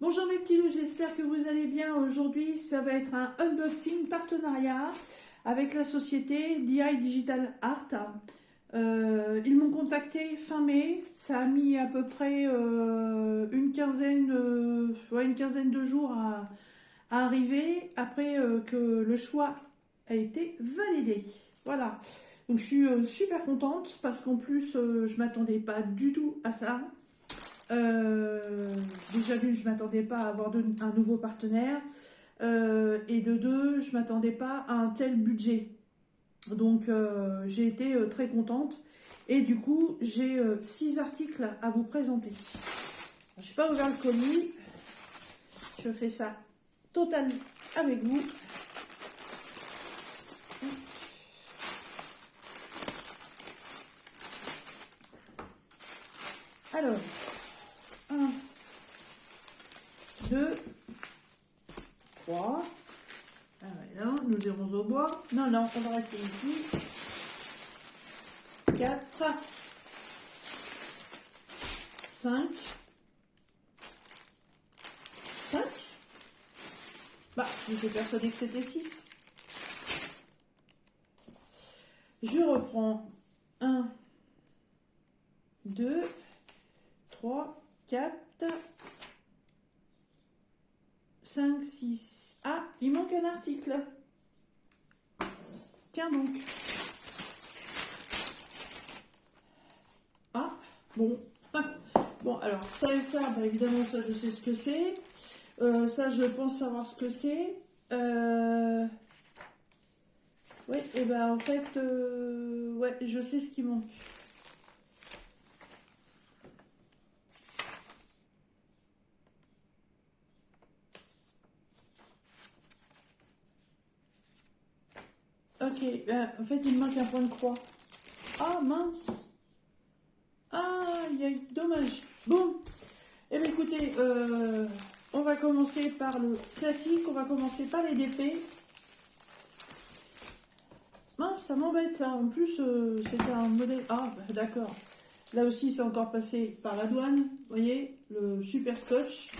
Bonjour mes petits loups, j'espère que vous allez bien. Aujourd'hui, ça va être un unboxing partenariat avec la société DI Digital Art. Ils m'ont contacté fin mai, ça a mis à peu près une quinzaine de jours à arriver après que le choix a été validé. Voilà, donc je suis super contente parce qu'en plus je m'attendais pas du tout à ça. Déjà d'une, je m'attendais pas à avoir un nouveau partenaire, et de deux, je m'attendais pas à un tel budget. Donc j'ai été très contente et du coup j'ai 6 articles à vous présenter. Je n'ai pas ouvert le colis, je fais ça totalement avec vous. Alors, 1, 2, 3. Ah ouais, non, nous irons au bois. Non, non, on va rester ici. 4, 5. 5. Bah, j'étais persuadée que c'était 6. Je reprends 1, 2, 3, 4, 5, 6. Ah, il manque un article. Tiens donc. Ah, bon. Bon, alors, ça et ça, bah, évidemment, ça, je sais ce que c'est. Ça, je pense savoir ce que c'est. Ouais, et ben en fait, ouais, je sais ce qui manque. Ok, en fait, il me manque un point de croix. Ah, mince. Ah, dommage. Bon, eh bien, écoutez, on va commencer par le classique, on va commencer par les DP. Mince, ça m'embête ça. En plus, c'était un modèle... Ah, bah, d'accord. Là aussi, c'est encore passé par la douane. Vous voyez, le super scotch.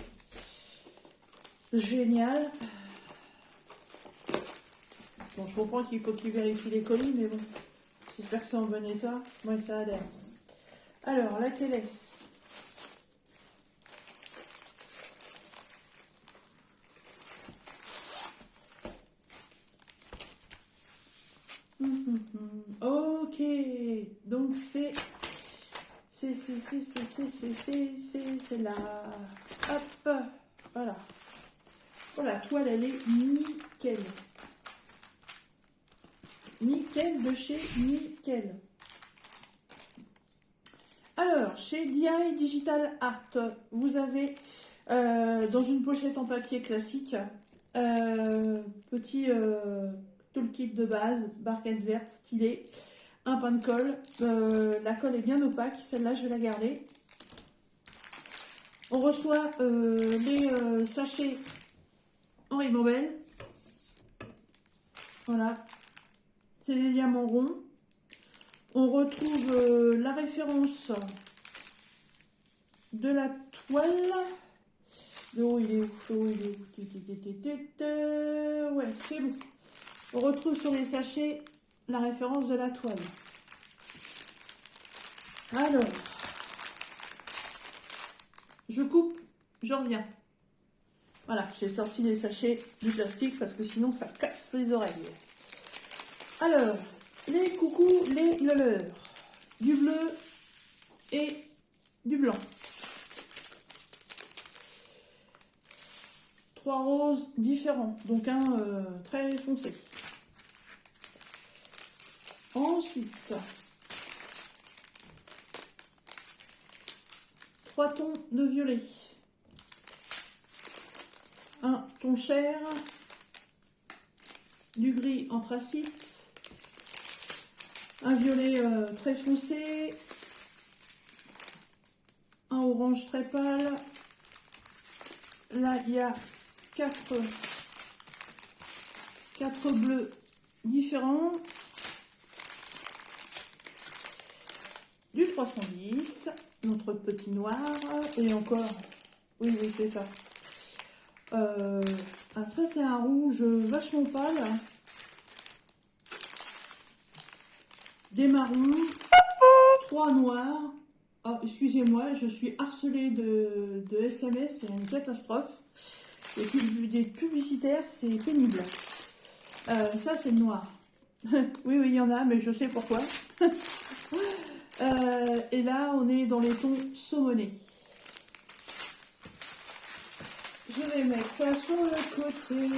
Génial. Bon, je comprends qu'il faut qu'il vérifie les colis, mais bon, j'espère que c'est en bon état. Moi, ça a l'air. Alors, laquelle est-ce? Ok, donc c'est là. Hop, voilà. Voilà, la toile, elle est nickel. Nickel de chez Nickel. Alors, chez DI Digital Art, vous avez dans une pochette en papier classique, petit toolkit de base, barquette verte, stylet, un pain de colle. La colle est bien opaque, celle-là je vais la garder. On reçoit les sachets en ribambelle. Voilà, c'est des diamants ronds. On retrouve la référence de la toile. Oh, il est où? Oh, il est où? Ouais, c'est bon. On retrouve sur les sachets la référence de la toile. Alors, je coupe, je reviens. Voilà, j'ai sorti les sachets du plastique parce que sinon ça casse les oreilles. Alors, les coucous, les loleurs. Du bleu et du blanc. 3 roses différents, donc un très foncé. Ensuite, 3 tons de violet. Un ton chair, du gris anthracite, un violet très foncé, un orange très pâle. Là, il y a 4 bleus différents, du 310, notre petit noir, et encore, oui, c'est ça, Ah, ça c'est un rouge vachement pâle. Des marrons, 3 noirs. Ah, excusez-moi, je suis harcelée de SMS, c'est une catastrophe. Des publicitaires, c'est pénible. Ça c'est le noir. Oui, oui, il y en a, mais je sais pourquoi. Et là, on est dans les tons saumonés. Je vais mettre ça sur le côté.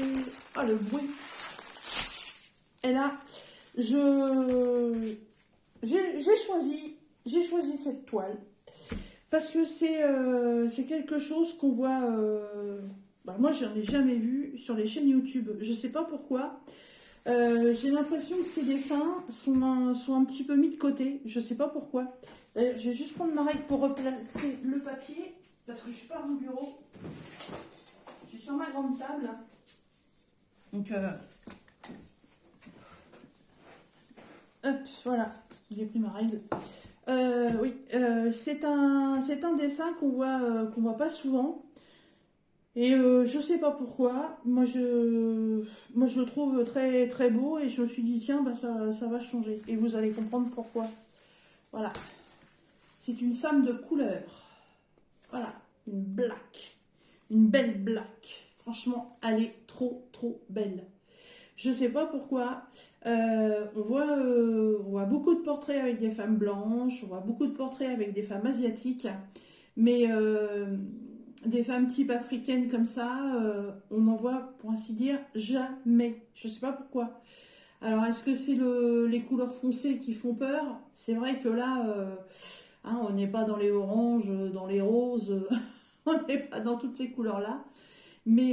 Ah, le bruit. Et là, j'ai choisi cette toile parce que c'est quelque chose qu'on voit. Bah, moi, j'en ai jamais vu sur les chaînes YouTube. Je sais pas pourquoi. J'ai l'impression que ces dessins sont un petit peu mis de côté. Je sais pas pourquoi. D'ailleurs, je vais juste prendre ma règle pour replacer le papier parce que je suis pas à mon bureau. Je suis sur ma grande table. Donc, hop, voilà. J'ai pris ma règle. Oui, c'est un dessin qu'on voit pas souvent. Et je sais pas pourquoi. Moi, je le trouve très très beau et je me suis dit tiens, bah ça va changer. Et vous allez comprendre pourquoi. Voilà. C'est une femme de couleur. Voilà, une black. Une belle black. Franchement, elle est trop trop belle. Je sais pas pourquoi. On voit beaucoup de portraits avec des femmes blanches, on voit beaucoup de portraits avec des femmes asiatiques, mais des femmes type africaines comme ça, on n'en voit, pour ainsi dire, jamais. Je sais pas pourquoi. Alors, est-ce que c'est les couleurs foncées qui font peur? C'est vrai que là, hein, on n'est pas dans les oranges, dans les roses, on n'est pas dans toutes ces couleurs-là. Mais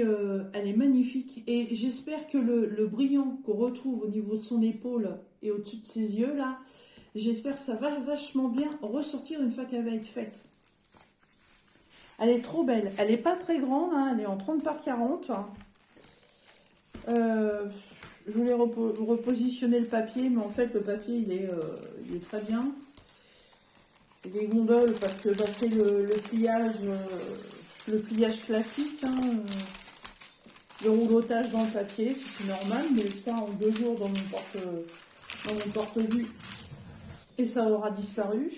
elle est magnifique et j'espère que le brillant qu'on retrouve au niveau de son épaule et au-dessus de ses yeux là, j'espère que ça va vachement bien ressortir une fois qu'elle va être faite. Elle est trop belle, elle n'est pas très grande, hein, elle est en 30 par 40. Je voulais repositionner le papier, mais en fait le papier il est très bien. C'est des gondoles parce que bah, c'est le pliage classique. Hein, le rouleautage dans le papier, c'est normal, mais ça en 2 jours dans mon porte-vue et ça aura disparu.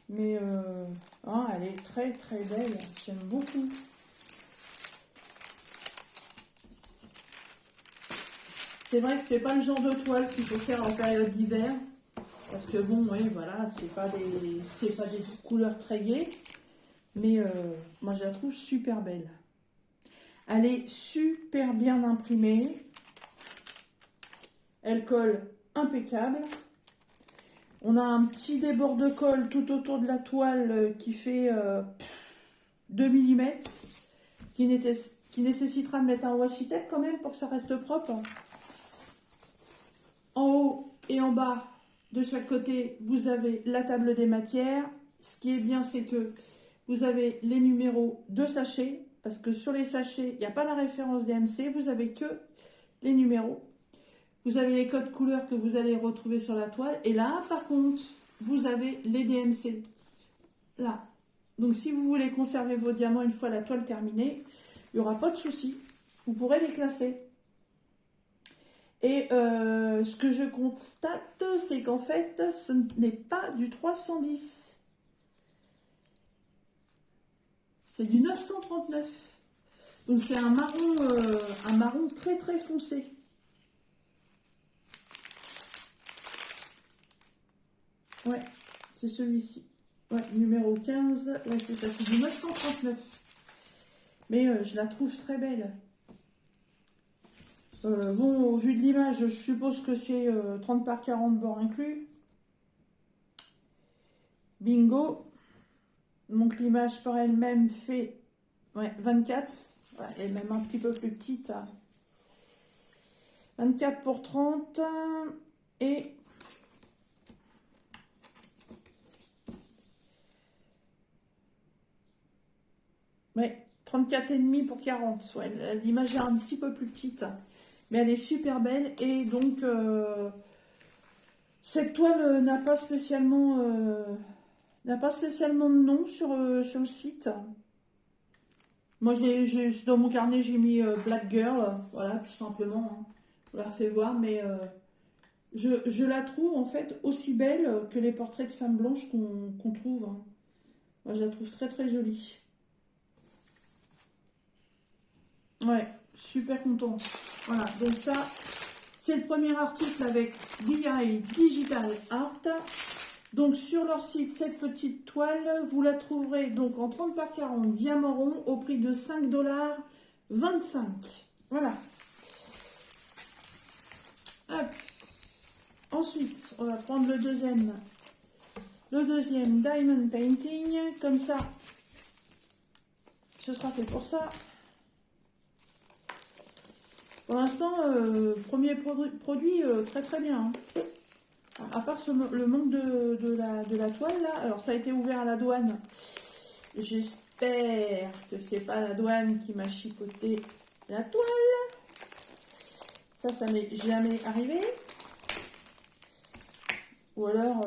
Mais hein, elle est très très belle, j'aime beaucoup. C'est vrai que c'est pas le genre de toile qu'il faut faire en période d'hiver, parce que bon, oui, voilà, c'est pas des couleurs très gaies, mais moi je la trouve super belle. Elle est super bien imprimée. Elle colle impeccable. On a un petit débord de colle tout autour de la toile qui fait 2 mm, qui nécessitera de mettre un washi tape quand même pour que ça reste propre. En haut et en bas, de chaque côté, vous avez la table des matières. Ce qui est bien, c'est que vous avez les numéros de sachets, parce que sur les sachets, il n'y a pas la référence DMC, vous avez que les numéros. Vous avez les codes couleurs que vous allez retrouver sur la toile. Et là, par contre, vous avez les DMC. Là. Donc, si vous voulez conserver vos diamants une fois la toile terminée, il n'y aura pas de souci. Vous pourrez les classer. Et ce que je constate, c'est qu'en fait, ce n'est pas du 310. C'est du 939. Donc, c'est un marron très très foncé. Ouais, c'est celui-ci. Ouais, numéro 15. Ouais, c'est ça, c'est du 939. Mais je la trouve très belle. Bon, au vu de l'image, je suppose que c'est 30 par 40 bords inclus. Bingo. Donc l'image par elle-même fait ouais, 24. Ouais, elle est même un petit peu plus petite. 24 pour 30. Et... ouais, 34,5 pour 40. Ouais, l'image est un petit peu plus petite. Mais elle est super belle. Et donc, cette toile n'a pas spécialement de nom sur le site. Moi, dans mon carnet, j'ai mis Black Girl, voilà, tout simplement. Hein. Je vous la refais voir, mais je la trouve en fait aussi belle que les portraits de femmes blanches qu'on trouve. Hein. Moi, je la trouve très très jolie. Ouais, super contente. Voilà, donc ça, c'est le premier article avec DI Digital Art. Donc sur leur site, cette petite toile, vous la trouverez donc en 30 par 40 diamant rond au prix de 5,25 $. Voilà. Hop. Ensuite, on va prendre le deuxième Diamond Painting. Comme ça, ce sera fait pour ça. Pour l'instant, premier produit très très bien. Hein. À part le manque de la toile là, alors ça a été ouvert à la douane. J'espère que c'est pas la douane qui m'a chipoté la toile. Ça m'est jamais arrivé. Ou alors,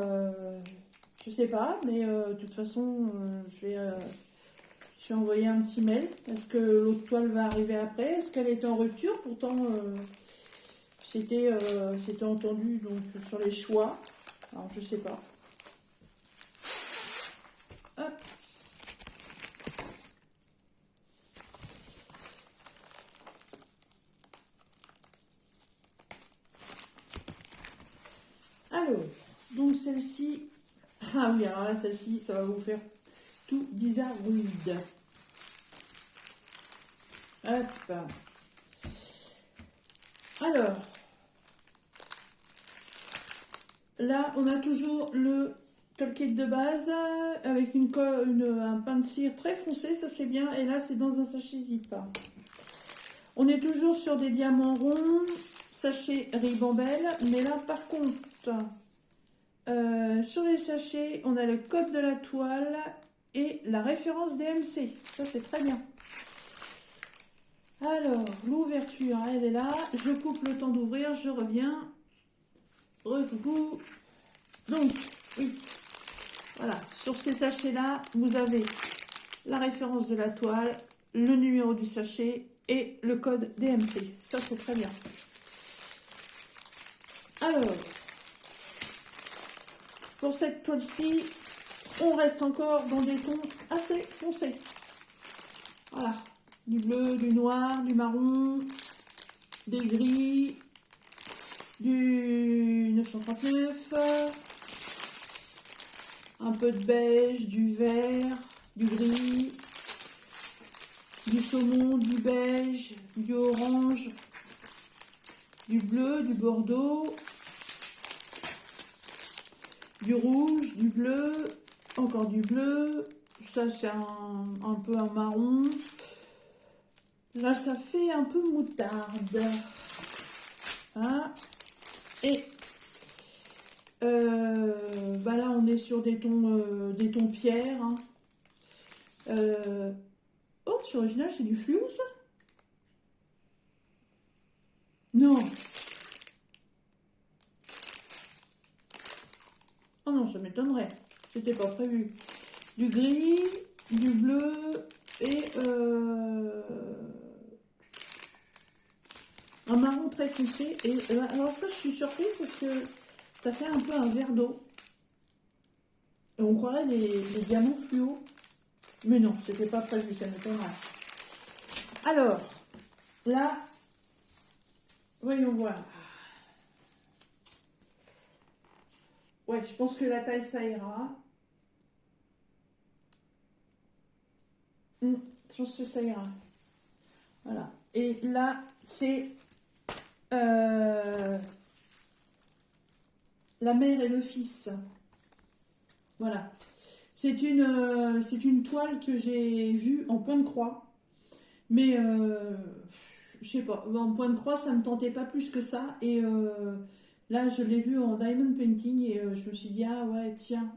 je sais pas, mais de toute façon, je vais envoyer un petit mail. Est-ce que l'autre toile va arriver après? Est-ce qu'elle est en rupture? Pourtant, c'était entendu donc sur les choix. Alors, je sais pas. Hop. Alors, donc celle-ci. Ah oui, alors là, celle-ci, ça va vous faire tout bizarre, rude. Hop. Alors, là, on a toujours le toolkit de base avec un pain de cire très foncé, ça c'est bien. Et là, c'est dans un sachet zip. On est toujours sur des diamants ronds, sachet ribambelle. Mais là, par contre, sur les sachets, on a le code de la toile et la référence DMC. Ça, c'est très bien. Alors, l'ouverture, elle est là. Je coupe le temps d'ouvrir, je reviens. Recoucou. Donc, oui. Voilà, sur ces sachets-là, vous avez la référence de la toile, le numéro du sachet et le code DMC. Ça, c'est très bien. Alors, pour cette toile-ci, on reste encore dans des tons assez foncés. Voilà, du bleu, du noir, du marron, des gris, du 939, un peu de beige, du vert, du gris, du saumon, du beige, du orange, du bleu, du bordeaux, du rouge, du bleu, encore du bleu. Ça, c'est un peu un marron. Là, ça fait un peu moutarde. Hein? Et bah là, on est sur des tons pierre. Hein. Oh, sur l'original, c'est du fluo, ça? Non. Oh non, ça m'étonnerait. C'était pas prévu. Du gris, du bleu et un marron très foncé. Et alors ça, je suis surprise parce que ça fait un peu un verre d'eau. Et on croirait les diamants fluo. Mais non, c'était pas prévu, ça m'étonnerait. Alors, là, voyons voir. Ouais, je pense que la taille, ça ira. Je pense que ça ira. Voilà. Et là, c'est la mère et le fils. Voilà. C'est une toile que j'ai vue en point de croix. Mais, je sais pas, en point de croix, ça me tentait pas plus que ça. Et là, je l'ai vue en diamond painting et je me suis dit, ah ouais, tiens,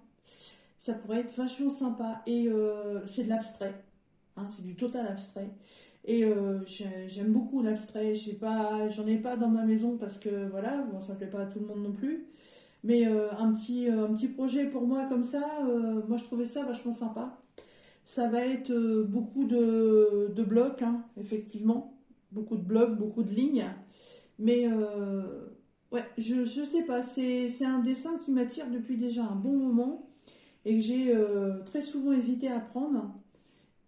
ça pourrait être vachement sympa. Et c'est de l'abstrait. Hein, c'est du total abstrait. Et j'aime beaucoup l'abstrait. J'en ai pas dans ma maison parce que voilà, bon, ça ne plaît pas à tout le monde non plus. Mais un petit projet pour moi comme ça, moi je trouvais ça vachement sympa. Ça va être beaucoup de blocs, hein, effectivement. Beaucoup de blocs, beaucoup de lignes. Mais ouais, je sais pas, c'est un dessin qui m'attire depuis déjà un bon moment et que j'ai très souvent hésité à prendre.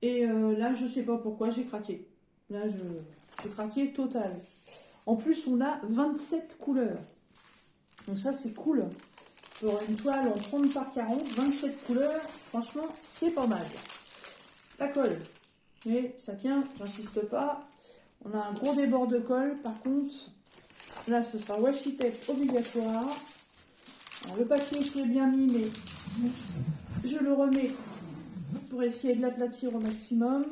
Et là, je sais pas pourquoi, j'ai craqué. Là, j'ai craqué total. En plus, on a 27 couleurs. Donc ça, c'est cool. Pour une toile en 30 par 40, 27 couleurs, franchement, c'est pas mal. Ça colle. Mais ça tient, j'insiste pas. On a un gros débord de colle. Par contre, là, ce sera washi tape obligatoire. Alors, le papier, je l'ai bien mis, mais je le remets pour essayer de l'aplatir au maximum.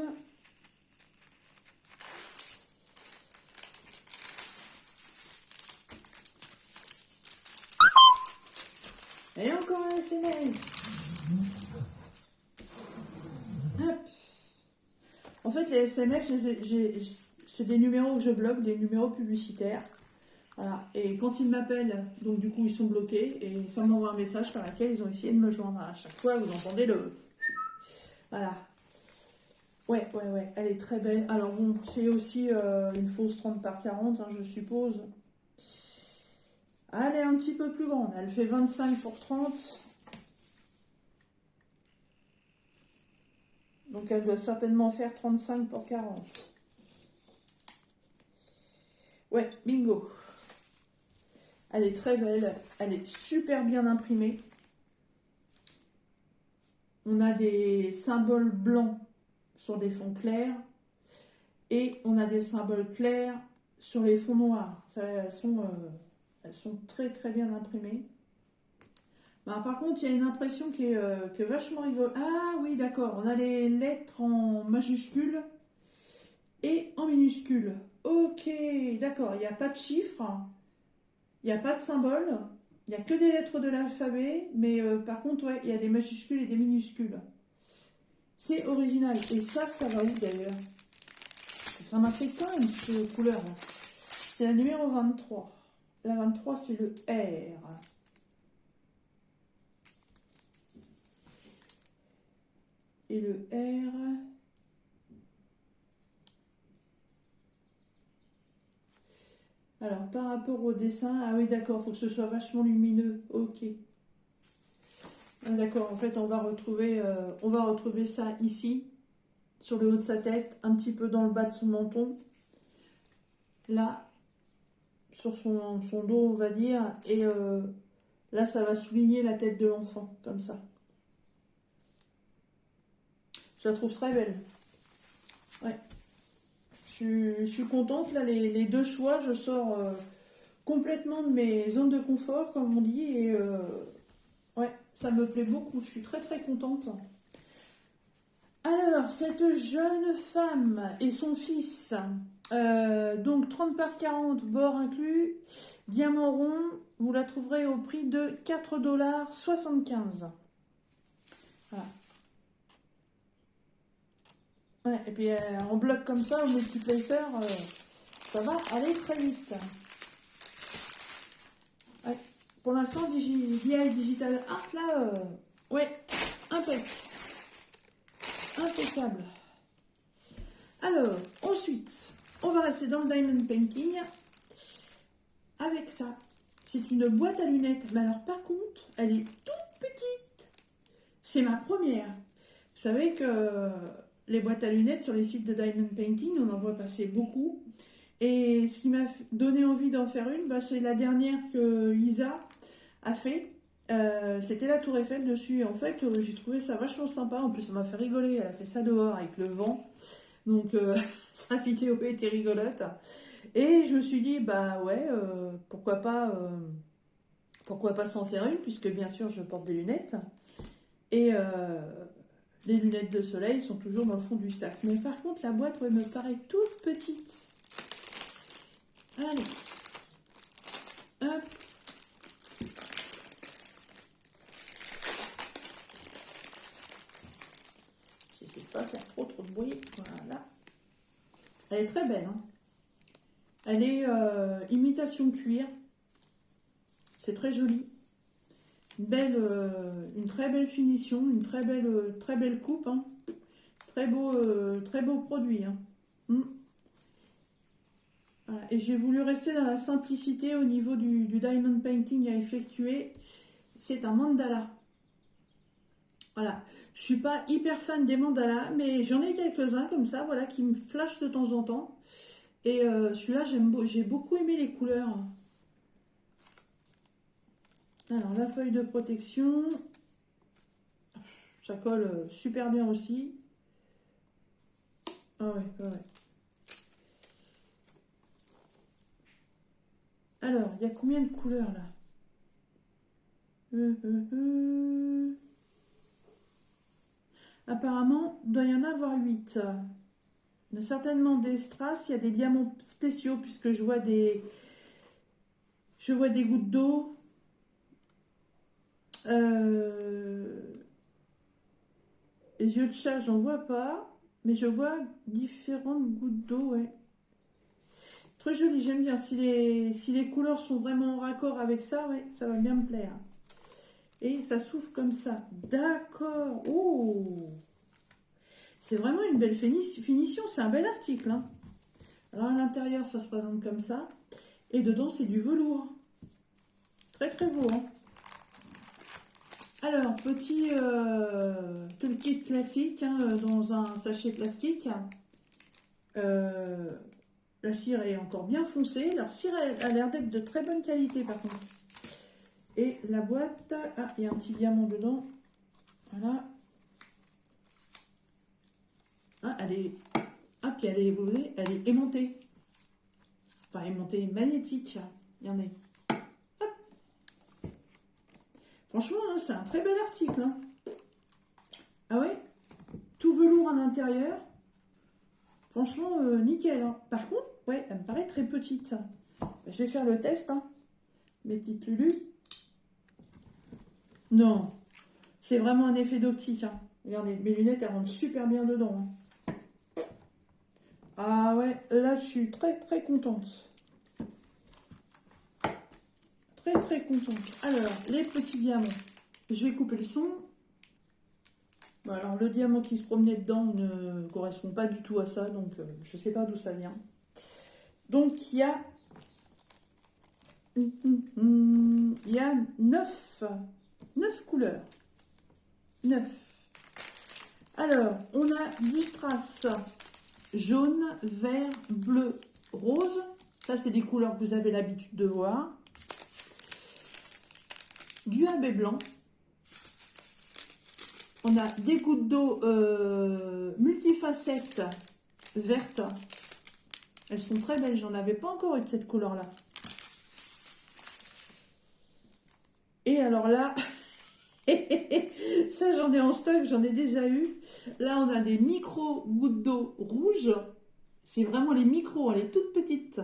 Et encore un SMS. Hop. En fait, les SMS, c'est des numéros que je bloque, des numéros publicitaires. Voilà. Et quand ils m'appellent, donc du coup, ils sont bloqués et ça m'envoie un message par lequel ils ont essayé de me joindre. À chaque fois, vous entendez le... Voilà. Ouais, ouais, ouais, elle est très belle. Alors bon, c'est aussi une fausse 30 par 40, hein, je suppose. Elle est un petit peu plus grande. Elle fait 25 pour 30. Donc elle doit certainement faire 35 pour 40. Ouais, bingo. Elle est très belle. Elle est super bien imprimée. On a des symboles blancs sur des fonds clairs. Et on a des symboles clairs sur les fonds noirs. Elles sont très très bien imprimées. Ben, par contre, il y a une impression qui est vachement rigolote. Ah oui, d'accord. On a les lettres en majuscules et en minuscules. Ok, d'accord. Il n'y a pas de chiffres. Il n'y a pas de symbole. Il n'y a que des lettres de l'alphabet. Mais par contre, ouais, il y a des majuscules et des minuscules. C'est original. Et ça va où d'ailleurs? Ça m'a fait quand même cette couleur-là. C'est la numéro 23. La 23, c'est le R. Et le R... Alors, par rapport au dessin... Ah oui, d'accord, il faut que ce soit vachement lumineux. Ok. Ah, d'accord, en fait, on va retrouver ça ici, sur le haut de sa tête, un petit peu dans le bas de son menton. Là, sur son dos, on va dire. Et là, ça va souligner la tête de l'enfant, comme ça. Je la trouve très belle. Ouais. Je suis contente. Là, les deux choix, je sors complètement de mes zones de confort, comme on dit. Et ouais, ça me plaît beaucoup. Je suis très très contente. Alors, cette jeune femme et son fils, donc 30 par 40, bord inclus, diamant rond, vous la trouverez au prix de 4,75 $. Voilà. Ouais, et puis en bloc comme ça, au multiplacer, ça va aller très vite. Ouais. Pour l'instant, DJI Digital Art, là, ouais, impeccable. Alors, ensuite, on va rester dans le diamond painting. Avec ça, c'est une boîte à lunettes. Mais alors, par contre, elle est toute petite. C'est ma première. Vous savez que les boîtes à lunettes sur les sites de diamond painting, on en voit passer beaucoup. Et ce qui m'a donné envie d'en faire une, bah, c'est la dernière que Isa a fait. C'était la Tour Eiffel dessus. Et en fait, j'ai trouvé ça vachement sympa. En plus, ça m'a fait rigoler. Elle a fait ça dehors avec le vent. Donc, sa vidéo était rigolote. Et je me suis dit, bah ouais, pourquoi pas s'en faire une, puisque bien sûr, je porte des lunettes. Et les lunettes de soleil sont toujours dans le fond du sac. Mais par contre, la boîte, ouais, me paraît toute petite. Allez. Hop. J'essaie de pas faire trop de bruit. Voilà. Elle est très belle. Hein. Elle est imitation cuir. C'est très joli. Une très belle finition, une très belle coupe. Hein. très beau produit. Hein. Voilà. Et j'ai voulu rester dans la simplicité au niveau du diamond painting à effectuer. C'est un mandala. Voilà. Je suis pas hyper fan des mandalas, mais j'en ai quelques-uns comme ça, voilà, qui me flashent de temps en temps. Et celui-là, j'ai beaucoup aimé les couleurs. Alors, la feuille de protection, ça colle super bien aussi. Ah ouais, ouais. Alors, il y a combien de couleurs là? Apparemment, il doit y en avoir 8. Il y a certainement des strass, il y a des diamants spéciaux puisque je vois des gouttes d'eau. Les yeux de chat, j'en vois pas, mais je vois différentes gouttes d'eau, ouais. Très joli, j'aime bien. Si les couleurs sont vraiment en raccord avec ça, ouais, ça va bien me plaire. Et ça s'ouvre comme ça. D'accord. Oh, c'est vraiment une belle finition. C'est un bel article. Hein. Alors à l'intérieur, ça se présente comme ça. Et dedans, c'est du velours. Très très beau. Hein. Alors, petit toolkit classique hein, dans un sachet plastique. La cire est encore bien foncée. La cire a l'air d'être de très bonne qualité par contre. Et la boîte, ah, il y a un petit diamant dedans. Voilà. Ah, puis vous voyez, elle est aimantée. Enfin, aimantée magnétique. Regardez. Hop. Franchement, hein, c'est un très bel article. Hein. Ah ouais, tout velours à l'intérieur. Franchement, nickel. Hein. Par contre, ouais, elle me paraît très petite. Je vais faire le test. Hein. Mes petites lulus. Non, c'est vraiment un effet d'optique. Hein. Regardez, mes lunettes, elles rentrent super bien dedans. Hein. Ah ouais, là, je suis très, très contente. Très, très contente. Alors, les petits diamants. Je vais couper le son. Bon, alors, le diamant qui se promenait dedans ne correspond pas du tout à ça, donc je ne sais pas d'où ça vient. Donc, il y a... Il y a 9 couleurs. 9. Alors, on a du strass jaune, vert, bleu, rose. Ça, c'est des couleurs que vous avez l'habitude de voir. Du AB blanc. On a des gouttes d'eau multifacettes vertes. Elles sont très belles. J'en avais pas encore eu de cette couleur-là. Et alors là, ça j'en ai en stock, j'en ai déjà eu. Là, on a des micro gouttes d'eau rouges. C'est vraiment les micros, les toutes petites.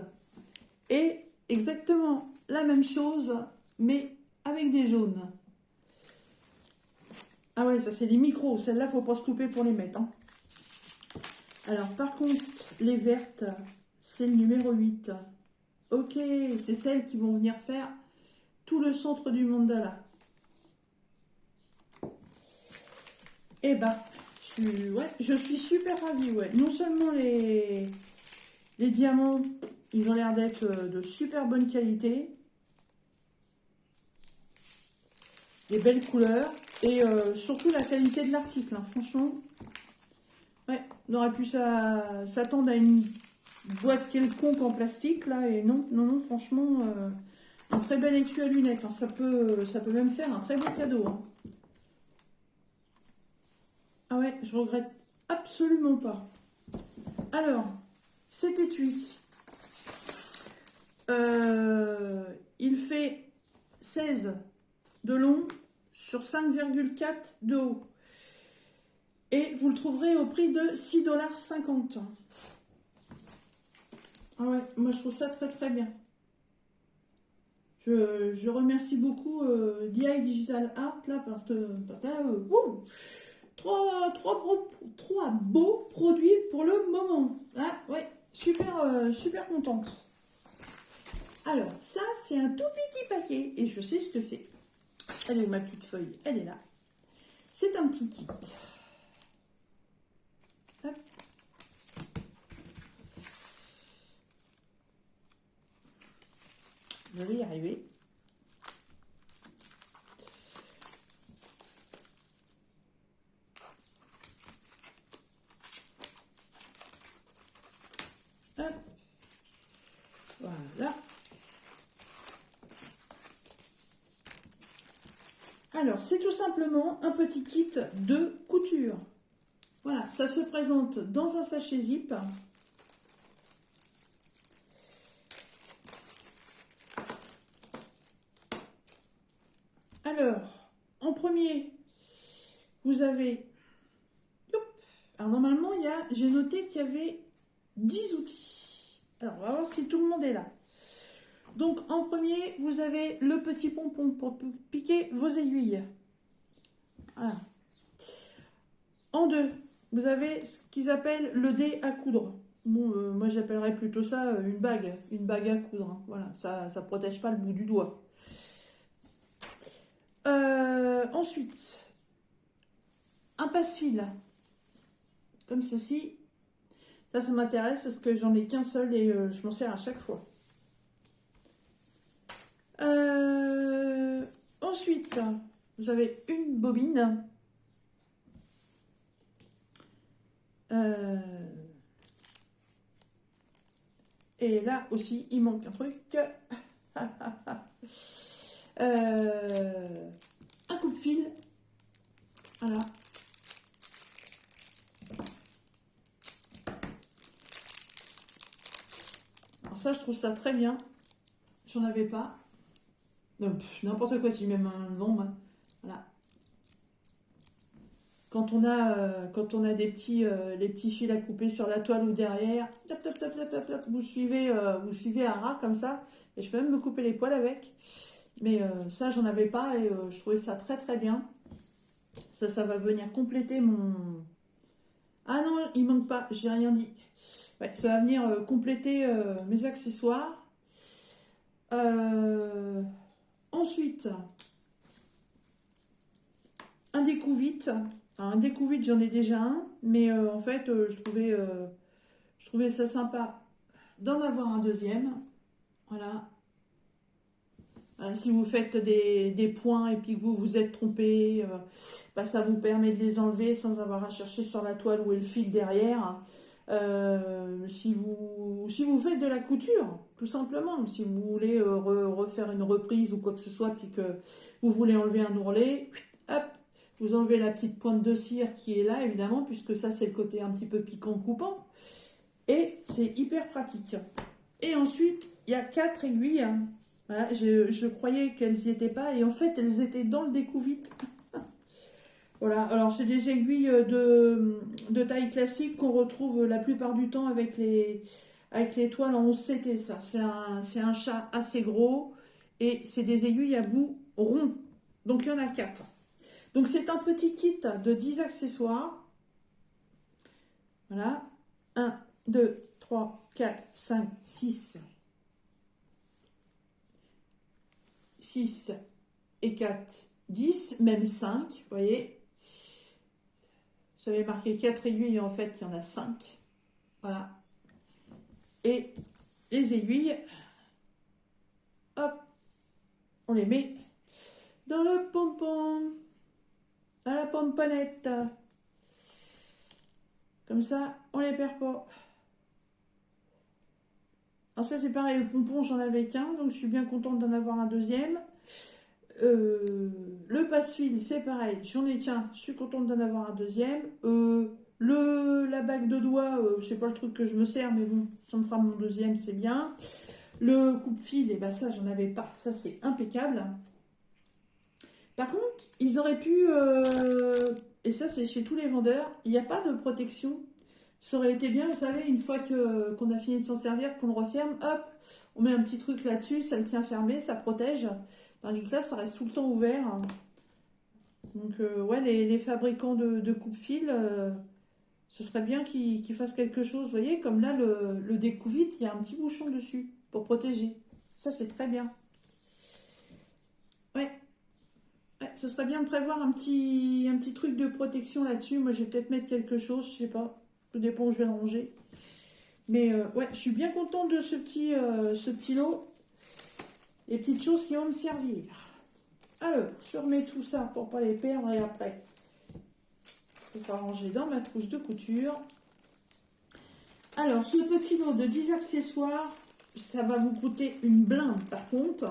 Et exactement la même chose, mais avec des jaunes. Ah ouais, ça c'est les micros. Celles-là, faut pas se couper pour les mettre. Hein. Alors, par contre, les vertes, c'est le numéro 8. Ok, c'est celles qui vont venir faire tout le centre du mandala. Eh ben, je suis super ravie. Ouais. Non seulement les diamants, ils ont l'air d'être de super bonne qualité. Des belles couleurs. Et surtout la qualité de l'article. Hein. Franchement, ouais, on aurait pu s'attendre à une boîte quelconque en plastique. Là, et non, franchement... un très bel étui à lunettes, hein. Ça peut même faire un très beau cadeau. Hein. Ah ouais, je regrette absolument pas. Alors, cet étui, il fait 16 de long sur 5,4 de haut. Et vous le trouverez au prix de 6,50 $. Ah ouais, moi je trouve ça très très bien. Je remercie beaucoup DI Digital Art là, parce que trois beaux produits pour le moment. Ah, ouais, super contente. Alors, ça, c'est un tout petit paquet et je sais ce que c'est. Elle est où ma petite feuille? Elle est là. C'est un petit kit. je vais y arriver. Hop. Voilà. Alors, c'est tout simplement un petit kit de couture. Voilà, ça se présente dans un sachet zip. Alors, en premier, vous avez... Alors, normalement, j'ai noté qu'il y avait 10 outils. Alors, on va voir si tout le monde est là. Donc, en premier, vous avez le petit pompon pour piquer vos aiguilles. Voilà. En deux, vous avez ce qu'ils appellent le dé à coudre. Bon, moi, j'appellerais plutôt ça une bague à coudre. Hein. Voilà, ça ne protège pas le bout du doigt. Ensuite, un passe-fil, comme ceci. Ça m'intéresse parce que j'en ai qu'un seul et je m'en sers à chaque fois. Ensuite, vous avez une bobine. Et là aussi, il manque un truc. Un coupe-fil. Voilà. Alors ça, je trouve ça très bien. J'en avais pas. N'importe quoi, si même un vent. Voilà. Quand on a des les petits fils à couper sur la toile ou derrière, top, top, top, top, top, top, vous suivez un ras comme ça. Et je peux même me couper les poils avec. Mais ça, j'en avais pas et je trouvais ça très très bien. Ça va venir compléter mon... Ah non, il manque pas, j'ai rien dit. Ouais, ça va venir compléter mes accessoires. Ensuite, un découvite. Alors, un découvite, j'en ai déjà un, mais en fait, je trouvais ça sympa d'en avoir un deuxième. Voilà. Si vous faites des points et puis que vous vous êtes trompé, bah, ça vous permet de les enlever sans avoir à chercher sur la toile où est le fil derrière. Si vous faites de la couture, tout simplement, si vous voulez refaire une reprise ou quoi que ce soit, puis que vous voulez enlever un ourlet, hop, vous enlevez la petite pointe de cire qui est là, évidemment, puisque ça, c'est le côté un petit peu piquant coupant. Et c'est hyper pratique. Et ensuite, il y a 4 aiguilles. Voilà, je croyais qu'elles n'y étaient pas, et en fait, elles étaient dans le découvite. Voilà, alors c'est des aiguilles de taille classique qu'on retrouve la plupart du temps avec les toiles en 11CT, ça. C'est un chat assez gros, et c'est des aiguilles à bout rond. Donc, il y en a 4. Donc, c'est un petit kit de 10 accessoires. Voilà. 1, 2, 3, 4, 5, 6. 6 et 4, 10, même 5, vous voyez. J'avais marqué 4 aiguilles, et en fait, il y en a 5. Voilà. Et les aiguilles, hop, on les met dans le pompon, dans la pomponnette. Comme ça, on les perd pas. Alors ça, c'est pareil, le pompon, j'en avais qu'un, donc je suis bien contente d'en avoir un deuxième. Le passe-fil, c'est pareil, j'en ai qu'un, je suis contente d'en avoir un deuxième. La bague de doigts, c'est pas le truc que je me sers, mais bon, ça me fera mon deuxième, c'est bien. Le coupe-fil, et ben ça, j'en avais pas, ça c'est impeccable. Par contre, ils auraient pu, et ça c'est chez tous les vendeurs, il n'y a pas de protection. Ça aurait été bien, vous savez, une fois qu'on a fini de s'en servir, qu'on le referme, hop, on met un petit truc là-dessus, ça le tient fermé, ça protège. Tandis que là, ça reste tout le temps ouvert. Donc, ouais, les fabricants de coupe-fil, ce serait bien qu'ils fassent quelque chose. Vous voyez, comme là, le découvite, il y a un petit bouchon dessus pour protéger. Ça, c'est très bien. Ouais. Ouais, ce serait bien de prévoir un petit truc de protection là-dessus. Moi, je vais peut-être mettre quelque chose, je sais pas. Tout dépend où je vais le ranger. Mais ouais, je suis bien contente de ce petit lot. des petites choses qui vont me servir. Alors, je remets tout ça pour pas les perdre et après, ça sera rangé dans ma trousse de couture. Alors, ce petit lot de 10 accessoires, ça va vous coûter une blinde par contre.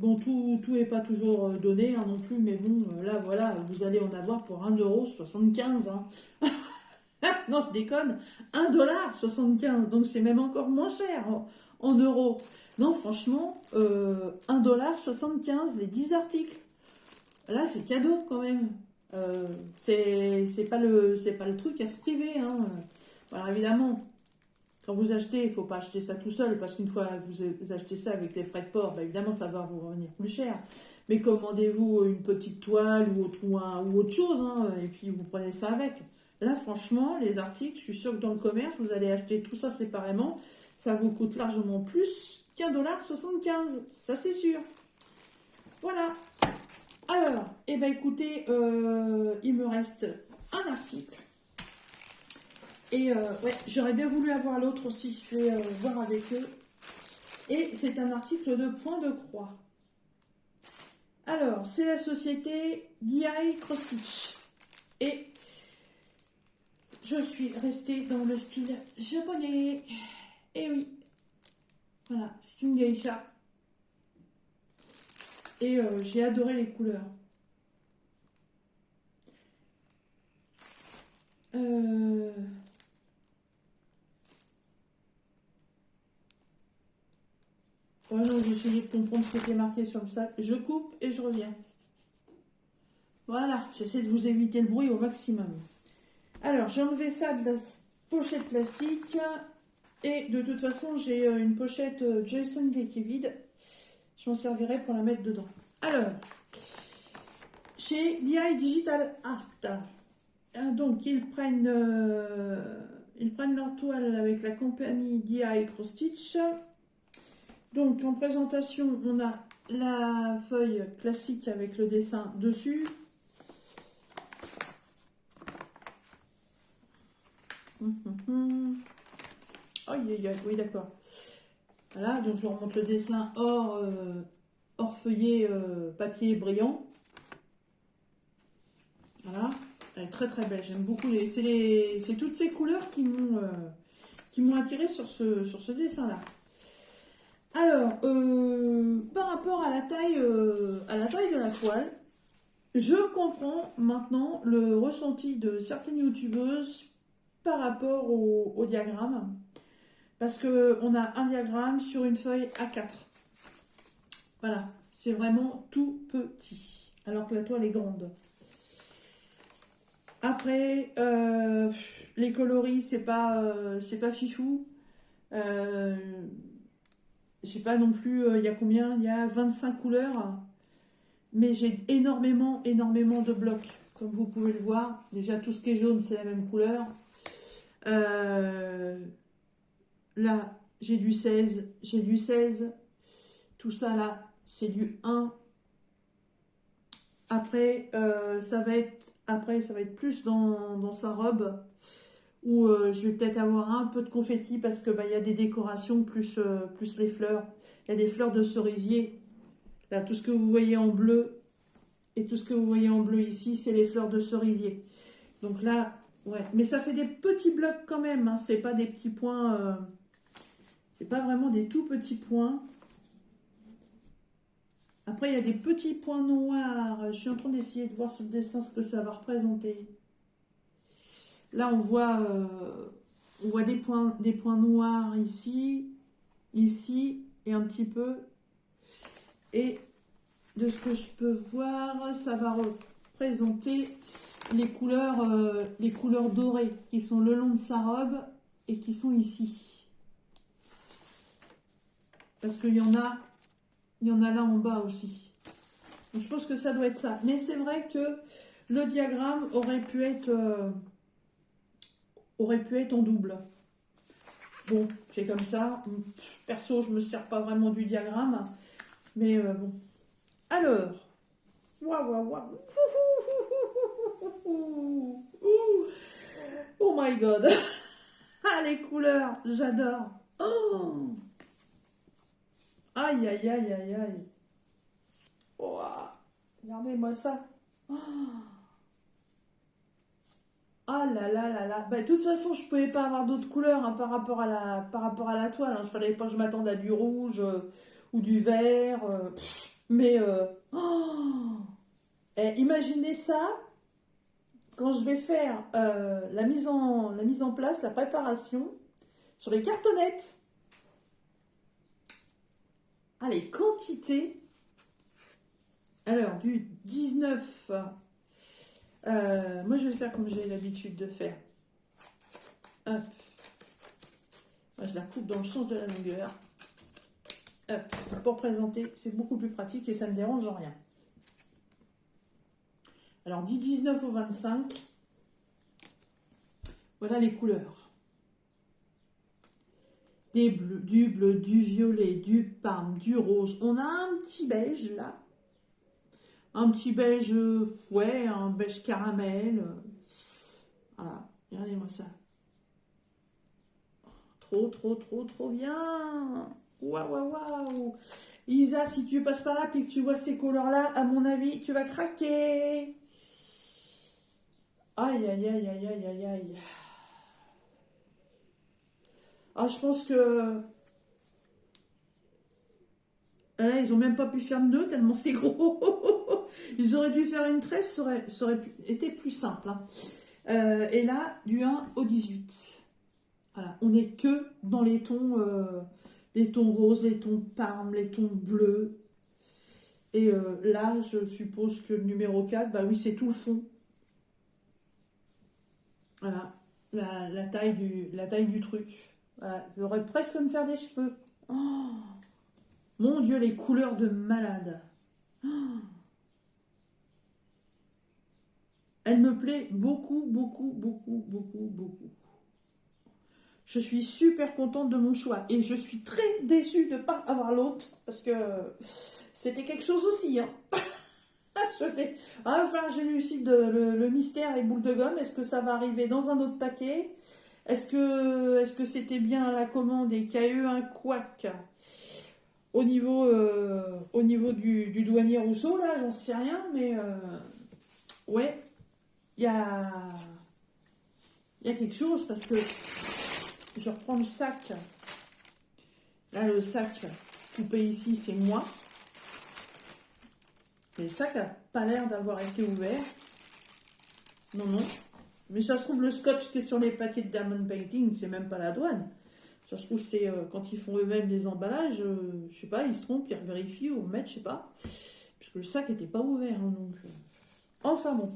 Bon, tout est pas toujours donné hein, non plus, mais bon, là voilà, vous allez en avoir pour 1,75 €. Hein. Non, je déconne, 1,75 $, donc c'est même encore moins cher en euros. Non, franchement, 1,75 $, les 10 articles. Là, c'est cadeau quand même. C'est pas le truc à se priver. Hein. Alors évidemment, quand vous achetez, il ne faut pas acheter ça tout seul, parce qu'une fois que vous achetez ça avec les frais de port, bah, évidemment, ça va vous revenir plus cher. Mais commandez-vous une petite toile ou autre chose, hein, et puis vous prenez ça avec. Là, franchement, les articles, je suis sûre que dans le commerce, vous allez acheter tout ça séparément, ça vous coûte largement plus qu'1,75 $, ça c'est sûr. Voilà. Alors, eh ben écoutez, il me reste un article. Et ouais, j'aurais bien voulu avoir l'autre aussi, je vais voir avec eux. Et c'est un article de point de croix. Alors, c'est la société DI Cross Stitch. Et je suis restée dans le style japonais. Et oui, voilà, c'est une geisha. Et j'ai adoré les couleurs. Ouais, non, j'ai essayé de comprendre ce qui était marqué sur le sac. Je coupe et je reviens. Voilà, j'essaie de vous éviter le bruit au maximum. Alors, j'ai enlevé ça de la pochette plastique. Et de toute façon, j'ai une pochette Jason Lee qui est vide. Je m'en servirai pour la mettre dedans. Alors, chez DI Digital Art. Donc, ils prennent leur toile avec la compagnie DI Cross Stitch. Donc, en présentation, on a la feuille classique avec le dessin dessus. Oh, oui, d'accord. Voilà, donc je vous remonte le dessin hors feuillet papier brillant. Voilà, elle est très très belle, j'aime beaucoup. C'est toutes ces couleurs qui m'ont attiré sur ce dessin-là. Alors, par rapport à la taille de la toile, je comprends maintenant le ressenti de certaines youtubeuses par rapport au diagramme. Parce qu'on a un diagramme sur une feuille A4. Voilà, c'est vraiment tout petit, alors que la toile est grande. Après, les coloris, c'est pas fifou. Je sais pas non plus, il y a combien? Il y a 25 couleurs. Mais j'ai énormément de blocs, comme vous pouvez le voir. Déjà, tout ce qui est jaune, c'est la même couleur. Là, j'ai du 16. Tout ça, là, c'est du 1. Après, ça va être plus dans sa robe, où je vais peut-être avoir un peu de confetti, parce que y a des décorations, plus les fleurs. Il y a des fleurs de cerisier. Là, tout ce que vous voyez en bleu, et tout ce que vous voyez en bleu ici, c'est les fleurs de cerisier. Donc là, ouais. Mais ça fait des petits blocs quand même, hein. C'est pas des petits points... c'est pas vraiment des tout petits points. Après, il y a des petits points noirs. Je suis en train d'essayer de voir sur le dessin ce que ça va représenter. Là, on voit des points noirs ici, et un petit peu. Et de ce que je peux voir, ça va représenter les couleurs dorées qui sont le long de sa robe et qui sont ici. Parce qu'il y en a là en bas aussi. Donc, je pense que ça doit être ça. Mais c'est vrai que le diagramme aurait pu être en double. Bon, c'est comme ça. Perso, je me sers pas vraiment du diagramme. Mais bon. Alors. Waouh. Oh my god. Ah, les couleurs, j'adore. Oh. Aïe, aïe, aïe, aïe, aïe. Ouah, regardez-moi ça. Oh, ah là là là là. Bah, de toute façon, je pouvais pas avoir d'autres couleurs hein, par rapport à la toile. Il fallait pas que je m'attende à du rouge ou du vert. Mais oh, imaginez ça quand je vais faire la mise en place, la préparation sur les cartonnettes. Ah, les quantités. Alors, du 19. Moi, je vais faire comme j'ai l'habitude de faire. Hop. Moi, je la coupe dans le sens de la longueur. Hop. Pour présenter, c'est beaucoup plus pratique et ça ne me dérange en rien. Alors, du 19 au 25. Voilà les couleurs. Des bleus, du violet, du parme, du rose. On a un petit beige là. Un petit beige, ouais, un beige caramel. Voilà, regardez-moi ça. Trop, trop, trop, trop bien. Waouh, waouh, waouh. Isa, si tu passes par là et que tu vois ces couleurs-là, à mon avis, tu vas craquer. Aïe, aïe, aïe, aïe, aïe, aïe, aïe. Ah, je pense que... ils ont même pas pu faire de nœud tellement c'est gros. Ils auraient dû faire une tresse, ça aurait été plus simple. Hein. Et là, du 1 au 18. Voilà, on n'est que dans les tons roses, les tons parme, les tons bleus. Et là, je suppose que le numéro 4, bah oui, c'est tout le fond. Voilà, la taille du truc. Voilà, j'aurais presque me faire des cheveux. Oh, mon Dieu, les couleurs de malade. Elle me plaît beaucoup, beaucoup, beaucoup, beaucoup, beaucoup. Je suis super contente de mon choix et je suis très déçue de ne pas avoir l'autre parce que c'était quelque chose aussi. Hein. Je fais, enfin, j'élucide le mystère et boule de gomme. Est-ce que ça va arriver dans un autre paquet? Est-ce que c'était bien à la commande et qu'il y a eu un couac au niveau du douanier Rousseau? Là, j'en sais rien, mais ouais, il y a, il y a quelque chose parce que je reprends le sac. Là, le sac coupé ici, c'est moi. Mais le sac n'a pas l'air d'avoir été ouvert. Non, non. Mais ça se trouve, le scotch qui est sur les paquets de Diamond Painting, c'est même pas la douane. Ça se trouve, c'est quand ils font eux-mêmes les emballages, je sais pas, ils se trompent, ils vérifient ou remettent, je sais pas. Puisque le sac n'était pas ouvert. Hein, donc, enfin bon.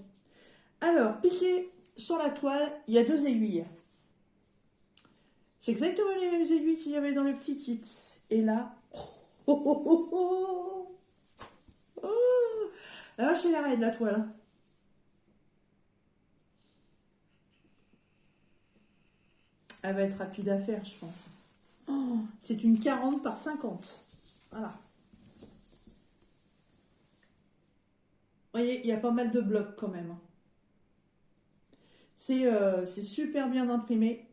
Alors, piqué sur la toile, il y a 2 aiguilles. C'est exactement les mêmes aiguilles qu'il y avait dans le petit kit. Et là, oh, oh, oh, oh, oh. Alors, c'est l'arrêt de la toile. Hein. Elle va être rapide à faire, je pense. Oh, c'est une 40 par 50. Voilà. Vous voyez, il y a pas mal de blocs quand même. C'est super bien imprimé.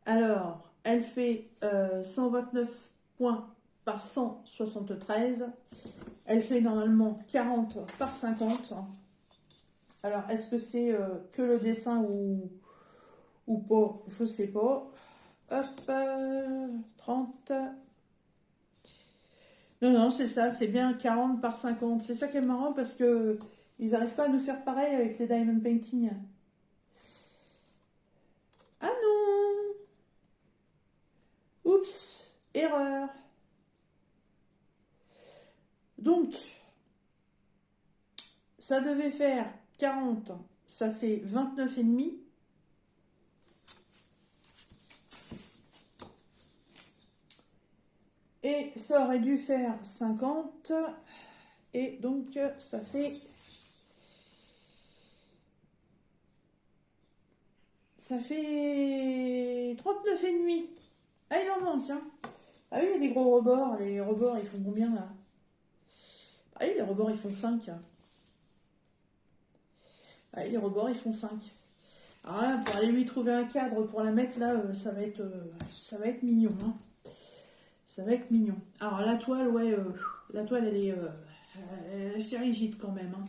Alors, elle fait 129 points par 173. Elle fait normalement 40 par 50. Alors, est-ce que c'est que le dessin ou pas? Je sais pas. Hop, 30. Non, non, c'est ça, c'est bien 40 par 50. C'est ça qui est marrant parce que ils n'arrivent pas à nous faire pareil avec les Diamond Painting. Ah non! Oups, erreur. Donc, ça devait faire 40, ça fait 29,5. Et ça aurait dû faire 50. Et donc, ça fait... Ça fait 39,5. Ah, il en manque, hein. Ah oui, il y a des gros rebords. Les rebords, ils font combien, là? Ah oui, les rebords, ils font 5. Ah oui, les rebords, ils font 5. Alors là, pour aller lui trouver un cadre pour la mettre, là, ça va être mignon, hein. Ça va être mignon. Alors la toile, ouais, la toile elle est assez rigide quand même. Hein.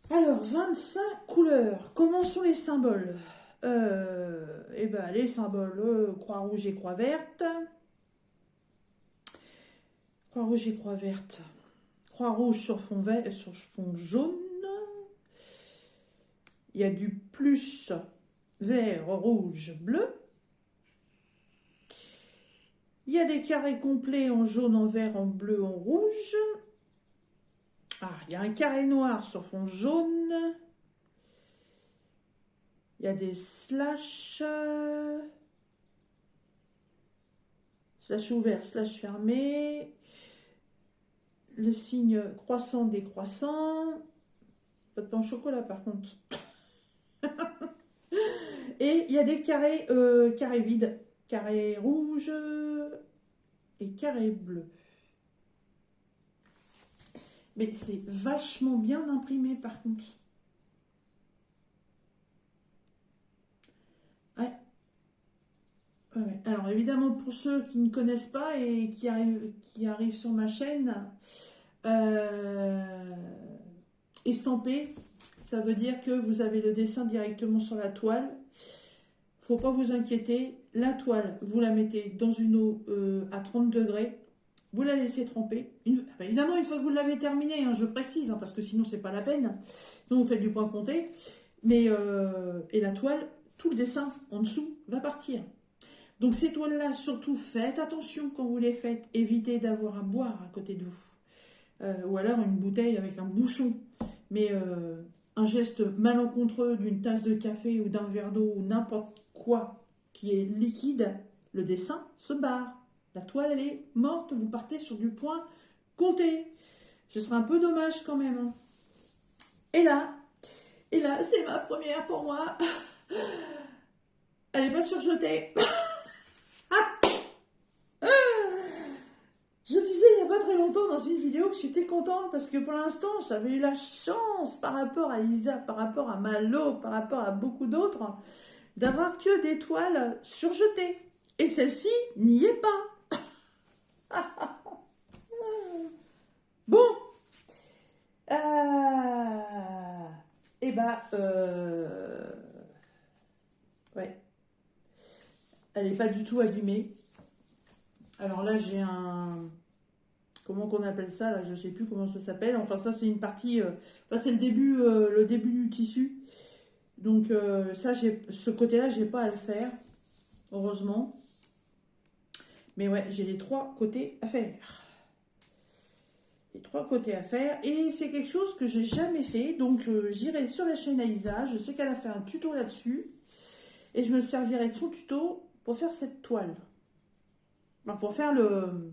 Alors, 25 couleurs. Comment sont les symboles? Eh ben, les symboles, croix rouge et croix verte. Croix rouge et croix verte. Croix rouge sur fond, vert, sur fond jaune. Il y a du plus vert, rouge, bleu. Il y a des carrés complets en jaune, en vert, en bleu, en rouge. Ah, il y a un carré noir sur fond jaune. Il y a des slash. Slash ouvert, slash fermé. Le signe croissant, décroissant. Pas de pain au chocolat par contre. Et il y a des carrés, carrés vides. Carré rouge et carré bleu. Mais c'est vachement bien imprimé par contre. Ouais. Ouais. Alors évidemment pour ceux qui ne connaissent pas et qui arrivent sur ma chaîne, estampé, ça veut dire que vous avez le dessin directement sur la toile. Faut pas vous inquiéter, la toile, vous la mettez dans une eau à 30 degrés, vous la laissez tremper. Évidemment, une fois que vous l'avez terminée, hein, je précise, hein, parce que sinon c'est pas la peine, sinon vous faites du point compté. Mais, et la toile, tout le dessin en dessous va partir. Donc ces toiles-là, surtout, faites attention quand vous les faites, évitez d'avoir à boire à côté de vous. Ou alors une bouteille avec un bouchon. Mais un geste malencontreux d'une tasse de café ou d'un verre d'eau ou n'importe quoi qui est liquide, le dessin se barre. La toile, elle est morte, vous partez sur du point compté. Ce serait un peu dommage quand même. Hein. Et là, c'est ma première pour moi. Elle n'est pas surjetée. Je disais il n'y a pas très longtemps dans une vidéo que j'étais contente parce que pour l'instant, j'avais eu la chance par rapport à Isa, par rapport à Malo, par rapport à beaucoup d'autres, d'avoir que des toiles surjetées. Et celle-ci n'y est pas. Bon. Et bah, ouais. Elle n'est pas du tout abîmée. Alors là, j'ai un... Comment qu'on appelle ça là? Je sais plus comment ça s'appelle. Enfin, ça, c'est une partie... c'est le début du tissu. Donc, ça, ce côté-là, j'ai pas à le faire. Heureusement. Mais ouais, j'ai les 3 côtés à faire. Les 3 côtés à faire. Et c'est quelque chose que j'ai jamais fait. Donc, j'irai sur la chaîne Aïsa. Je sais qu'elle a fait un tuto là-dessus. Et je me servirai de son tuto pour faire cette toile. Alors, pour faire le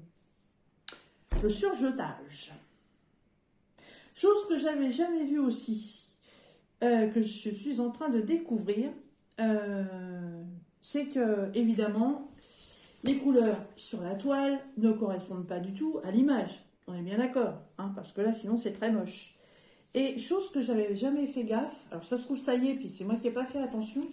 surjetage. Chose que j'avais jamais vue aussi. Que je suis en train de découvrir. C'est que, évidemment... Les couleurs sur la toile ne correspondent pas du tout à l'image. On est bien d'accord, hein, parce que là, sinon, c'est très moche. Et chose que j'avais jamais fait gaffe, alors ça se trouve, ça y est, puis c'est moi qui n'ai pas fait attention.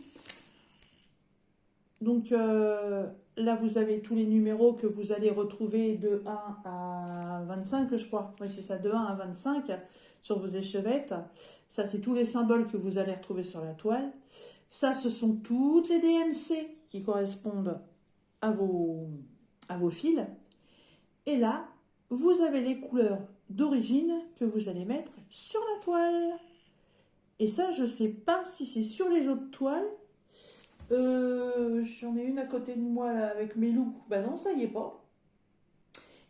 Donc là, vous avez tous les numéros que vous allez retrouver de 1 à 25, je crois. Oui, c'est ça, de 1 à 25 sur vos échevettes. Ça, c'est tous les symboles que vous allez retrouver sur la toile. Ça, ce sont toutes les DMC qui correspondent à vos fils. Et là, vous avez les couleurs d'origine que vous allez mettre sur la toile. Et ça, je ne sais pas si c'est sur les autres toiles. J'en ai une à côté de moi là, avec mes loups. Ben non, ça y est pas.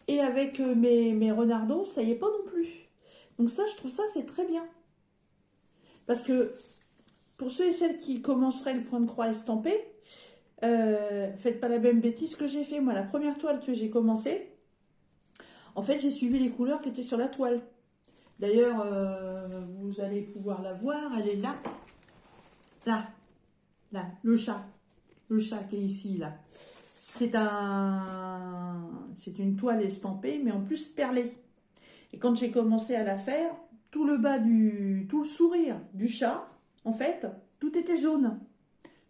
Et avec mes renardos, ça y est pas non plus. Donc ça, je trouve ça, c'est très bien. Parce que pour ceux et celles qui commenceraient le point de croix estampé, faites pas la même bêtise que j'ai fait. Moi, la première toile que j'ai commencé, en fait, j'ai suivi les couleurs qui étaient sur la toile. D'ailleurs, vous allez pouvoir la voir, elle est là. Là, le chat qui est ici, là. C'est une toile estampée, mais en plus perlée. Et quand j'ai commencé à la faire, tout le bas tout le sourire du chat, en fait, tout était jaune.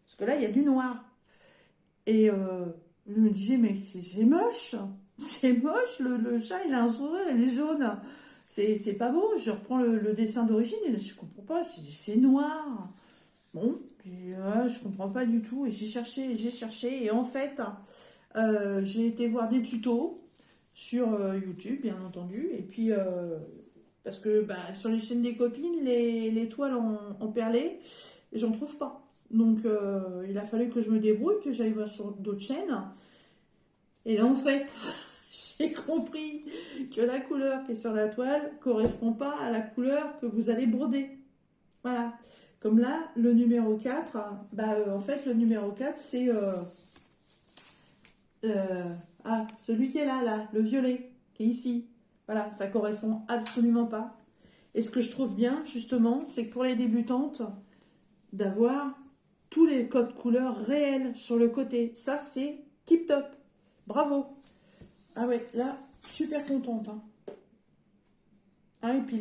Parce que là, il y a du noir. Et Je me disais, mais c'est moche. C'est moche, le chat, il a un sourire, il est jaune. C'est pas beau. Je reprends le dessin d'origine et je comprends pas, c'est noir. Bon, puis, ouais, je comprends pas du tout. Et j'ai cherché. Et en fait, j'ai été voir des tutos sur YouTube, bien entendu. Et puis, parce que bah, sur les chaînes des copines, les toiles en perlé, j'en trouve pas. Donc, il a fallu que je me débrouille, que j'aille voir sur d'autres chaînes. Et là, en fait, j'ai compris que la couleur qui est sur la toile correspond pas à la couleur que vous allez broder. Voilà. Comme là, le numéro 4, bah, en fait, le numéro 4, c'est celui qui est là, le violet, qui est ici. Voilà, ça correspond absolument pas. Et ce que je trouve bien, justement, c'est que pour les débutantes, d'avoir tous les codes couleurs réels sur le côté. Ça, c'est tip top. Bravo. Ah ouais, là, super contente. Hein. Ah, et puis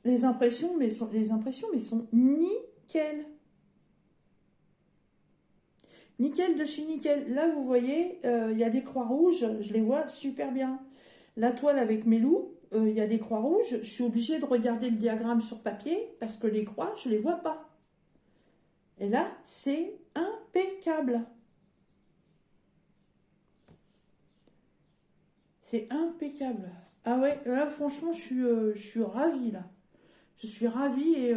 les impressions, mais sont nickel. Nickel de chez nickel. Là, vous voyez, il y a des croix rouges, je les vois super bien. La toile avec mes loups, il y a des croix rouges. Je suis obligée de regarder le diagramme sur papier parce que les croix, je les vois pas. Et là, c'est impeccable. C'est impeccable. Ah ouais, là, franchement, je suis ravie, là. Je suis ravie et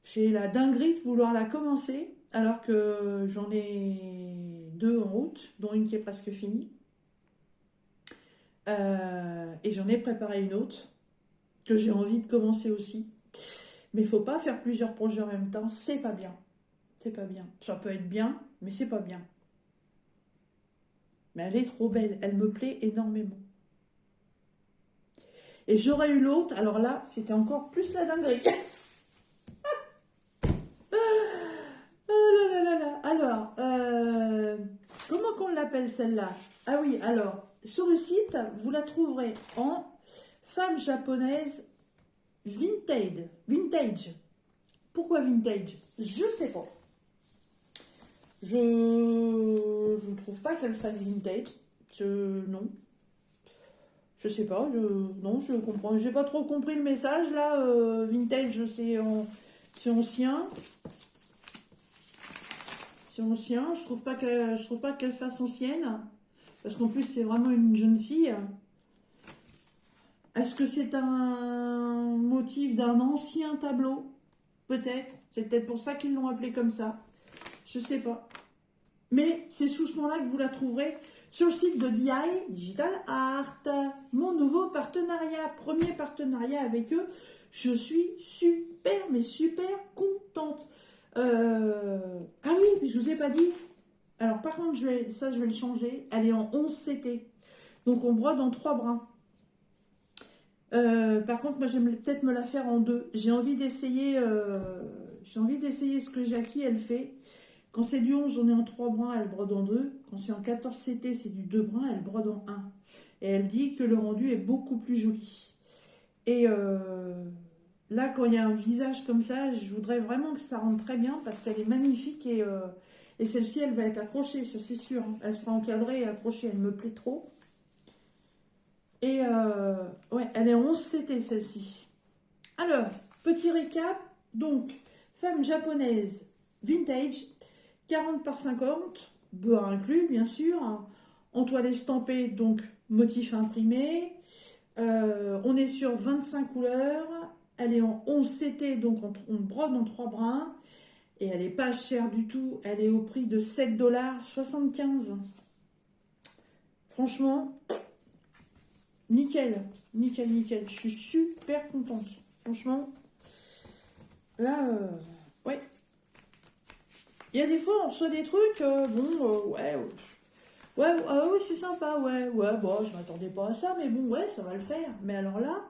j'ai la dinguerie de vouloir la commencer, alors que j'en ai deux en route, dont une qui est presque finie. Et j'en ai préparé une autre, que j'ai envie de commencer aussi. Mais il faut pas faire plusieurs projets en même temps, c'est pas bien. C'est pas bien. Ça peut être bien, mais c'est pas bien. Mais elle est trop belle, elle me plaît énormément. Et j'aurais eu l'autre, alors là, c'était encore plus la dinguerie. Oh là là là là. Alors, comment qu'on l'appelle celle-là? Ah oui, alors, sur le site, vous la trouverez en femme japonaise vintage. Vintage. Pourquoi vintage? Je sais pas. Je ne trouve pas qu'elle fasse vintage. Non. Je sais pas. Non, je comprends. J'ai pas trop compris le message là. Vintage, c'est ancien. C'est ancien. Je trouve pas qu'elle fasse ancienne. Parce qu'en plus, c'est vraiment une jeune fille. Est-ce que c'est un motif d'un ancien tableau? Peut-être. C'est peut-être pour ça qu'ils l'ont appelé comme ça. Je sais pas. Mais c'est sous ce nom-là que vous la trouverez sur le site de DI Digital Art. Mon nouveau partenariat, premier partenariat avec eux. Je suis super, mais super contente. Ah oui, je vous ai pas dit. Alors par contre, je vais le changer. Elle est en 11 CT. Donc on brode en 3 brins. Par contre, moi j'aimerais peut-être me la faire en 2. J'ai envie d'essayer ce que Jackie elle fait. Quand c'est du 11, on est en 3 brins, elle brode en 2. Quand c'est en 14 CT, c'est du 2 brins, elle brode en 1. Et elle dit que le rendu est beaucoup plus joli. Et là, quand il y a un visage comme ça, je voudrais vraiment que ça rentre très bien parce qu'elle est magnifique et celle-ci, elle va être accrochée, ça c'est sûr. Hein. Elle sera encadrée et accrochée, elle me plaît trop. Et ouais, elle est en 11 CT celle-ci. Alors, petit récap. Donc, femme japonaise vintage, 40 par 50, beurre inclus bien sûr, en toile estampée, donc motif imprimé. On est sur 25 couleurs, elle est en 11 CT, donc on brode en 3 brins, et elle n'est pas chère du tout, elle est au prix de 7,75 $. Franchement, nickel, nickel, nickel, je suis super contente, franchement, là, ouais. Il y a des fois, on reçoit des trucs, ouais, c'est sympa, ouais, bon, je m'attendais pas à ça, mais bon, ouais, ça va le faire. Mais alors là,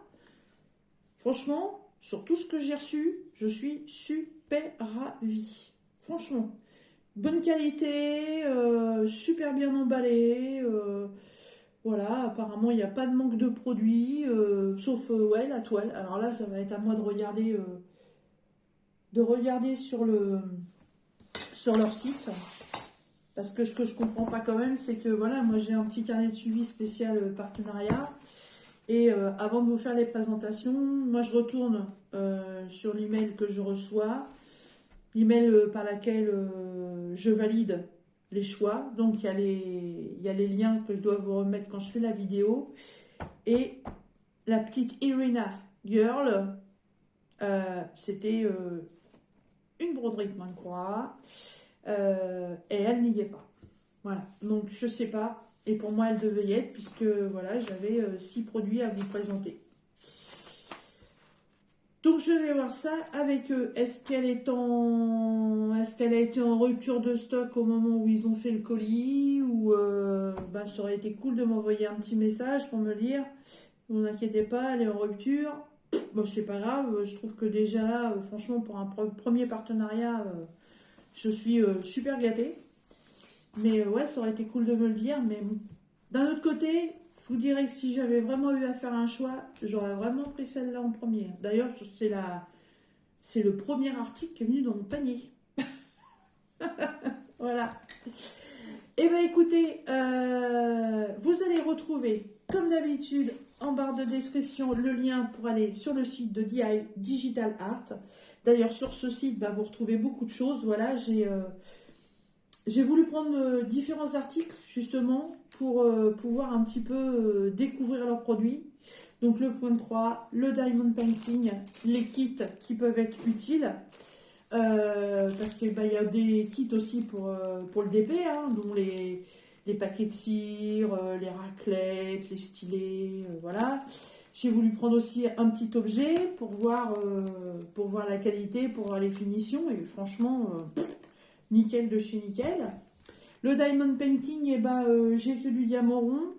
franchement, sur tout ce que j'ai reçu, je suis super ravie. Franchement, bonne qualité, super bien emballé, voilà, apparemment, il n'y a pas de manque de produits, sauf, ouais, la toile. Alors là, ça va être à moi de regarder sur leur site. Parce que ce que je comprends pas quand même, c'est que voilà, moi j'ai un petit carnet de suivi spécial partenariat. Et avant de vous faire les présentations, moi je retourne sur l'email que je reçois, l'email par laquelle je valide les choix. Donc il y a les liens que je dois vous remettre quand je fais la vidéo. Et la petite Irina Girl, c'était une broderie de main de croix. Et elle n'y est pas. Voilà, donc je sais pas. Et pour moi, elle devait y être, puisque voilà, j'avais 6 produits à vous présenter. Donc je vais voir ça avec eux. Est-ce qu'elle a été en rupture de stock au moment où ils ont fait le colis, ou ça aurait été cool de m'envoyer un petit message pour me le dire. Ne vous inquiétez pas, elle est en rupture. Bon, c'est pas grave, je trouve que déjà là, franchement, pour un premier partenariat, je suis super gâtée. Mais ouais, ça aurait été cool de me le dire. Mais d'un autre côté, je vous dirais que si j'avais vraiment eu à faire un choix, j'aurais vraiment pris celle-là en premier. D'ailleurs, c'est le premier article qui est venu dans mon panier. Voilà. Eh bien, écoutez, vous allez retrouver, comme d'habitude, en barre de description, le lien pour aller sur le site de DI Digital Art. D'ailleurs, sur ce site, vous retrouvez beaucoup de choses. Voilà, j'ai voulu prendre différents articles, justement, pour pouvoir un petit peu découvrir leurs produits. Donc, le point de croix, le diamond painting, les kits qui peuvent être utiles. Parce qu'il y a des kits aussi pour le DP, hein, dont les paquets de cire, les raclettes, les stylets, voilà. J'ai voulu prendre aussi un petit objet pour voir la qualité, pour voir les finitions, et franchement, nickel de chez nickel. Le diamond painting, j'ai fait du diamant rond.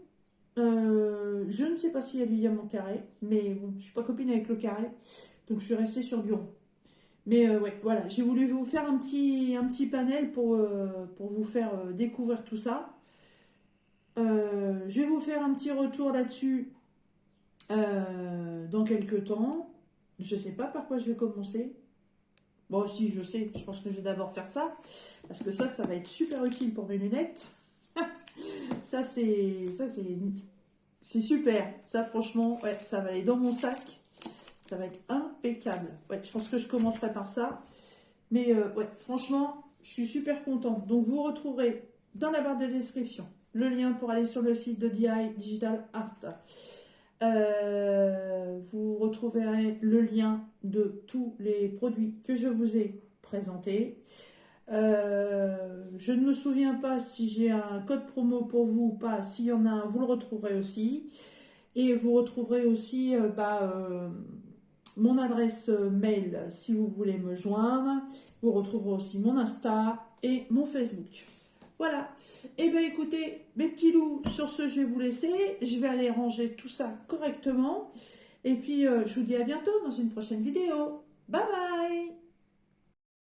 Je ne sais pas s'il y a du diamant carré, mais bon, je suis pas copine avec le carré, donc je suis restée sur du rond. Mais ouais, voilà, j'ai voulu vous faire un petit panel pour vous faire découvrir tout ça. Je vais vous faire un petit retour là-dessus dans quelques temps. Je sais pas par quoi je vais commencer. Bon, si, je sais, je pense que je vais d'abord faire ça. Parce que ça va être super utile pour mes lunettes. ça, c'est super. Ça, franchement, ouais, ça va aller dans mon sac. Ça va être impeccable. Ouais, je pense que je commencerai par ça. Mais ouais, franchement, je suis super contente. Donc, vous retrouverez dans la barre de description le lien pour aller sur le site de DI Digital Art. Vous retrouverez le lien de tous les produits que je vous ai présentés. Je ne me souviens pas si j'ai un code promo pour vous ou pas. S'il y en a un, vous le retrouverez aussi. Et vous retrouverez aussi mon adresse mail si vous voulez me joindre. Vous retrouverez aussi mon Insta et mon Facebook. Voilà. Et bien écoutez, mes petits loups, sur ce, je vais vous laisser. Je vais aller ranger tout ça correctement. Et puis, je vous dis à bientôt dans une prochaine vidéo. Bye bye!